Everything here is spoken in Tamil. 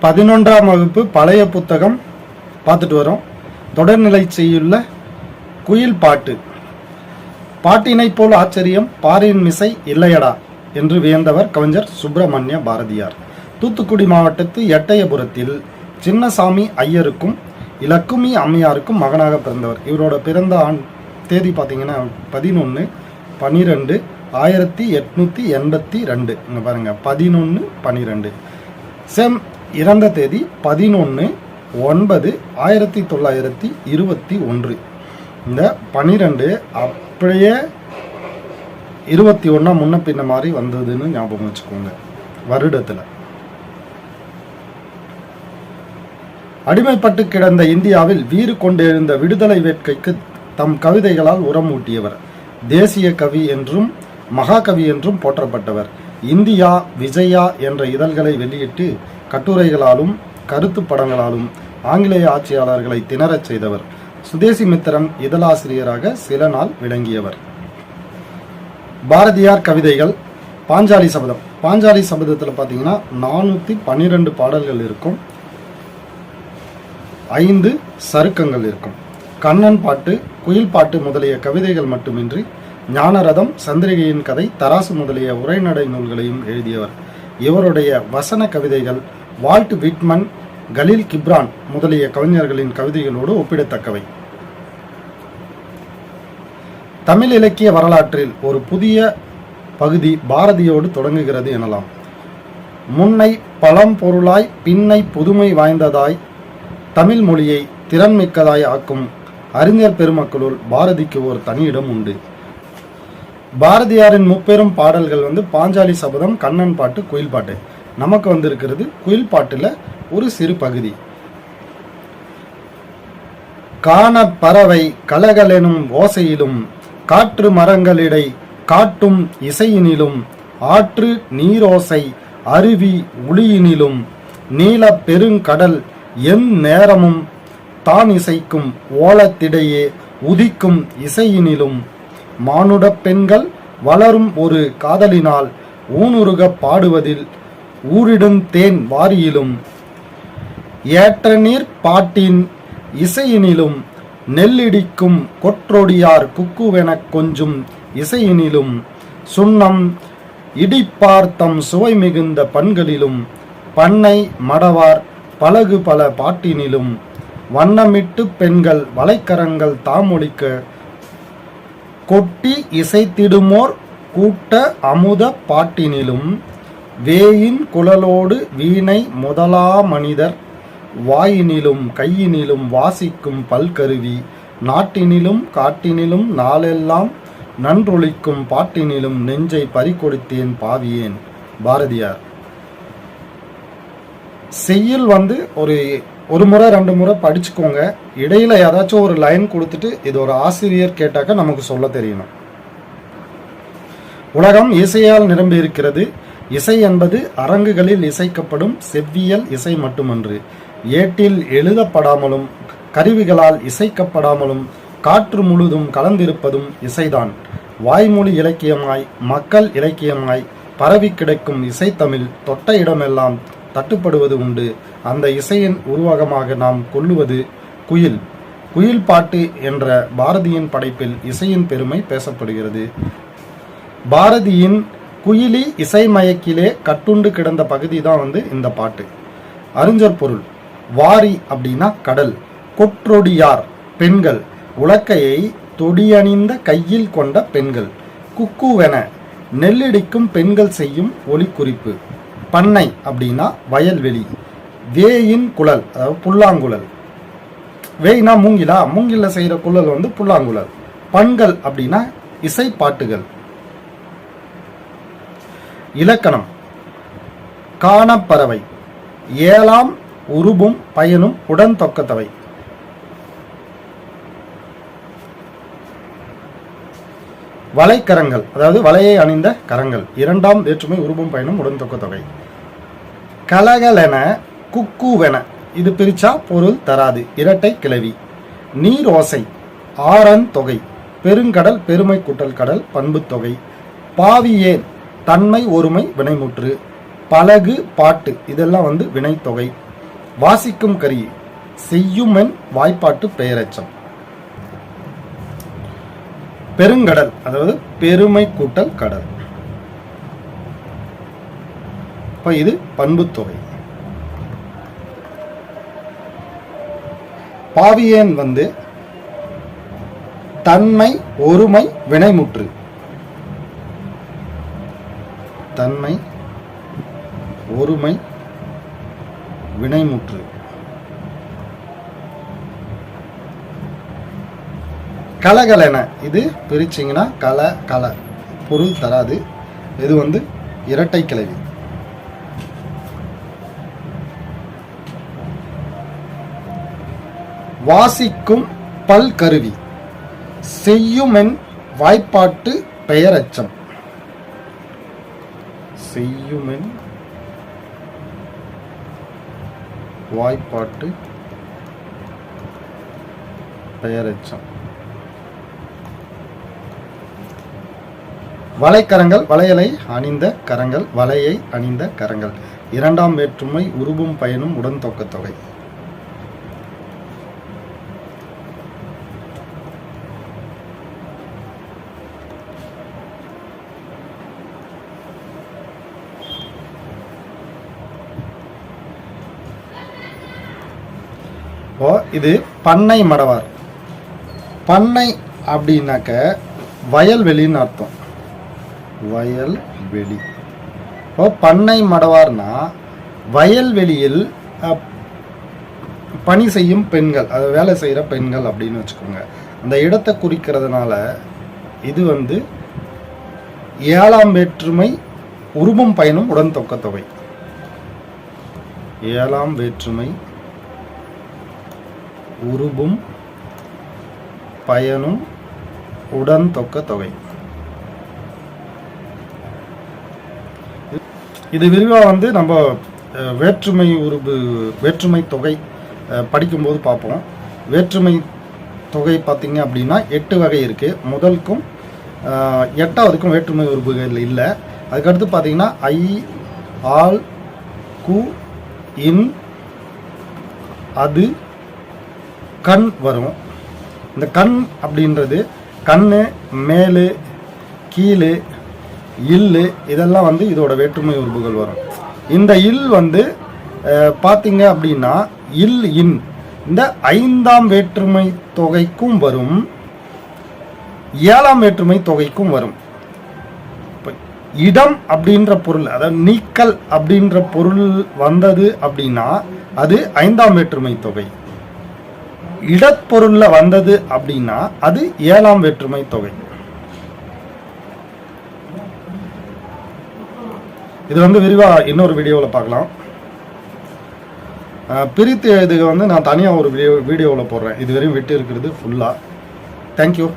11ஆம் வகுப்பு பழைய புத்தகம் பார்த்துட்டு வரோம். தொடர்நிலை செய்யுள்ள குயில் பாட்டு. பாட்டினை போல் ஆச்சரியம் பாரின் மிசை இல்லையடா என்று வியந்தவர் கவிஞர் சுப்பிரமணிய பாரதியார். தூத்துக்குடி மாவட்டத்து எட்டயபுரத்தில் சின்னசாமி ஐயருக்கும் இலக்குமி அம்மையாருக்கும் மகனாக பிறந்தவர். இவரோட பிறந்த தேதி பார்த்தீங்கன்னா 11/12/1882. இங்கே பாருங்கள், 11/12. சேம் இறந்த தேதி 11/9/1921. இந்த 12 அப்படியே 21 முன்ன பின்ன மாதிரி வந்ததுன்னு ஞாபகம் வச்சுக்கோங்க. வருடத்தில் அடிமைப்பட்டு கிடந்த இந்தியாவில் வீறு கொண்டெழுந்த விடுதலை வேட்கைக்கு தம் கவிதைகளால் உரமூட்டியவர். தேசிய கவி என்றும் மகாகவி என்றும் போற்றப்பட்டவர். இந்தியா, விஜயா என்ற இதழ்களை வெளியிட்டு கட்டுரைகளாலும் கருத்து படங்களாலும் ஆங்கிலேய ஆட்சியாளர்களை திணறச் செய்தவர். சுதேசி மித்திரன் இதழாசிரியராக சில நாள் விளங்கியவர். பாரதியார் கவிதைகள். பாஞ்சாலி சபதம். பாஞ்சாலி சபதத்தில் பார்த்தீங்கன்னா 412 பாடல்கள் இருக்கும், 5 சருக்கங்கள் இருக்கும். கண்ணன் பாட்டு, குயில் பாட்டு முதலிய கவிதைகள் மட்டுமின்றி ஞானரதம், சந்திரிகையின் கதை, தராசு முதலிய உரைநடை நூல்களையும் எழுதியவர். இவருடைய வசன கவிதைகள் வால்ட் விட்மன், கலீல் கிப்ரான் முதலிய கவிஞர்களின் கவிதைகளோடு ஒப்பிடத்தக்கவை. தமிழ் இலக்கிய வரலாற்றில் ஒரு புதிய பகுதி பாரதியோடு தொடங்குகிறது எனலாம். முன்னை பழம்பொருளாய் பின்னை புதுமை வாய்ந்ததாய் தமிழ் மொழியை திறன்மிக்கதாய் ஆக்கும் அறிஞர் பெருமக்களுள் பாரதிக்கு ஒரு தனியிடம் உண்டு. பாரதியாரின் முப்பெரும் பாடல்கள் பாஞ்சாலி சபதம், கண்ணன் பாட்டு, குயில் பாட்டு. நமக்கு வந்திருக்கிறது குயில் பாட்டுல ஒரு சிறு பகுதி. காண பறவை கலகலெனும் ஓசையிலும் காற்று மரங்களிடை காட்டும் இசையினிலும் ஆற்று நீரோசை அருவி ஒளியினிலும் நீல பெருங்கடல் என் நேரமும் தான் இசைக்கும் ஓலத்திடையே உதிக்கும் இசையினிலும் மானுட பெண்கள் வளரும் ஒரு காதலினால் ஊனுருக பாடுவதில் ஊரிடும் தேன் வாரியிலும் ஏற்ற நீர் பாட்டின் இசையினிலும் நெல்லிடிக்கும் கொற்றொடியார் குக்குவெனக் கொஞ்சும் இசையினிலும் சுண்ணம் இடிப்பார்த்தம் சுவை மிகுந்த பண்களிலும் பண்ணை மடவார் பழகு பல பாட்டினிலும் வண்ணமிட்டு பெண்கள் வலைக்கரங்கள் தாமொழிக்க கொட்டி இசைத்திடுமோர் கூட்ட அமுத பாட்டினிலும் வேயின் குழலோடு வீணை முதலா மனிதர் வாயினிலும் கையினிலும் வாசிக்கும் பல்கருவி நாட்டினிலும் காட்டினிலும் நாளெல்லாம் நன்றொழிக்கும் பாட்டினிலும் நெஞ்சை பறிகொடுத்தேன் பாவியேன். பாரதியார். செய்யுள் ஒரு முறை 2 முறை படிச்சுக்கோங்க. இடையில ஏதாச்சும் ஒரு லைன் கொடுத்துட்டு இது ஒரு ஆசிரியர் கேட்டாக்க நமக்கு சொல்ல தெரியணும். உலகம் இசையால் நிரம்பி இருக்கிறது. இசை என்பது அரங்குகளில் இசைக்கப்படும் செவ்வியல் இசை மட்டுமன்று, ஏட்டில் எழுதப்படாமலும் கருவிகளால் இசைக்கப்படாமலும் காற்று முழுதும் கலந்திருப்பதும் இசைதான். வாய்மொழி இலக்கியமாய் மக்கள் இலக்கியமாய் பரவி கிடக்கும் இசைத்தமிழ் தொட்ட இடமெல்லாம் தட்டுப்படுவது உண்டு. அந்த இசையின் உருவகமாக நாம் கொள்ளுவது குயில். குயில் பாட்டு என்ற பாரதியின் படைப்பில் இசையின் பெருமை பேசப்படுகிறது. பாரதியின் குயிலி இசை மயக்கிலே கட்டுண்டு கிடந்த பகுதி தான் இந்த பாட்டு. அறிஞர் பொருள். வாரி அப்படின்னா கடல், கொற்றொடியார் பெண்கள், உலக்கையை தொடியணிந்த கையில் கொண்ட பெண்கள், குக்குவென நெல்லிடிக்கும் பெண்கள் செய்யும் ஒலி குறிப்பு, பண்ணை அப்படின்னா வயல்வெளி, வேயின் குழல் அதாவது புல்லாங்குழல், வேயினா மூங்கிலா, மூங்கில செய்யற குழல் புல்லாங்குழல், பண்கள் அப்படின்னா இசை பாட்டுகள். இலக்கணம். காணப்பறவை ஏழாம் உருபும் பயனும் உடன் தொக்கத்தவை. வலைக்கரங்கள் அதாவது வலையை அணிந்த கரங்கள், 2ஆம் வேற்றுமை உருபும் பயனும் உடன் தொக்கத்தொகை. கலகலென குக்குவென இது பிரிச்சா பொருள் தராது, இரட்டை கிளவி. நீர் ஓசை ஆறன் தொகை, பெருங்கடல் பெருமை கூட்டல் கடல் பண்பு தொகை. பாவியேன் தன்மை ஒருமை வினைமுற்று, பலகு பாட்டு இதெல்லாம் வினைத்தொகை. வாசிக்கும் கரி செய்யுமென் வாய்ப்பாட்டு பெயரெச்சம். பெருங்கடல் அதாவது பெருமை கூட்டல் கடல். இப்ப இது பண்புத்தொகை. பாவியேன் வந்து தன்மை ஒருமை வினைமுற்று. தன்மை ஒருமை வினைமுற்று. கலகலென இது பிரிச்சிங்கன்னா கல கல பொருள் தராது. இது வந்து இரட்டை கிளவி. வாசிக்கும் பல் கருவி செய்யுமென் வாய்ப்பாட்டு பெயரெச்சம். செய்யுமென் வாய்ப்பாட்டு பெயரெச்சம். வளைக்கரங்கள் வளையலை அணிந்த கரங்கள் வளையை அணிந்த கரங்கள். இரண்டாம் வேற்றுமை உருபும் பயனும் உடன் தொக்க தொகை. இது பண்ணை மடவார். பண்ணை அப்படின்னாக்க வயல்வெளின்னு அர்த்தம். வயல்வெளி. பண்ணை மடவார்னா வயல்வெளியில் பணி செய்யும் பெண்கள், அது வேலை செய்கிற பெண்கள் அப்படின்னு வச்சுக்கோங்க. அந்த இடத்தை குறிக்கிறதுனால இது வந்து ஏழாம் வேற்றுமை உருபும் பயனும் உடன் தொக்க தொகை. ஏழாம் வேற்றுமை உருபும் பயனும் உடன் தொக்க தொகை. இது விரிவாக வந்து நம்ம வேற்றுமை உருபு வேற்றுமை தொகை படிக்கும்போது பார்ப்போம். வேற்றுமை தொகை பார்த்தீங்க அப்படின்னா 8 வகை இருக்குது. முதலுக்கும் 8ஆவதுக்கும் வேற்றுமை உருபுகள் இல்லை. அதுக்கடுத்து பார்த்தீங்கன்னா ஐ, ஆல், கு, இன், அது, கண் வரும். இந்த கண் அப்படின்றது கண்ணு, மேலு, கீழு, இல்லு இதெல்லாம் வந்து இதோட வேற்றுமை உருபுகள் வரும். இந்த இல் வந்து பார்த்தீங்க அப்படின்னா இல் இன் இந்த 5ஆம் வேற்றுமை தொகைக்கும் வரும், 7ஆம் வேற்றுமை தொகைக்கும் வரும். இடம் அப்படின்ற பொருள், அதாவது நீக்கல் அப்படின்ற பொருள் வந்தது அப்படின்னா அது 5ஆம் வேற்றுமை தொகை. இடப்பொருள்ல வந்தது அப்படின்னா அது 7ஆம் வேற்றுமை தொகை. இது வந்து விரிவா இன்னொரு வீடியோவில் பார்க்கலாம். பிரித்து எழுதுக வந்து நான் தனியாக ஒரு வீடியோவில் போடுறேன். இதுவரையும் விட்டு இருக்கிறது ஃபுல்லாக. தேங்க்யூ.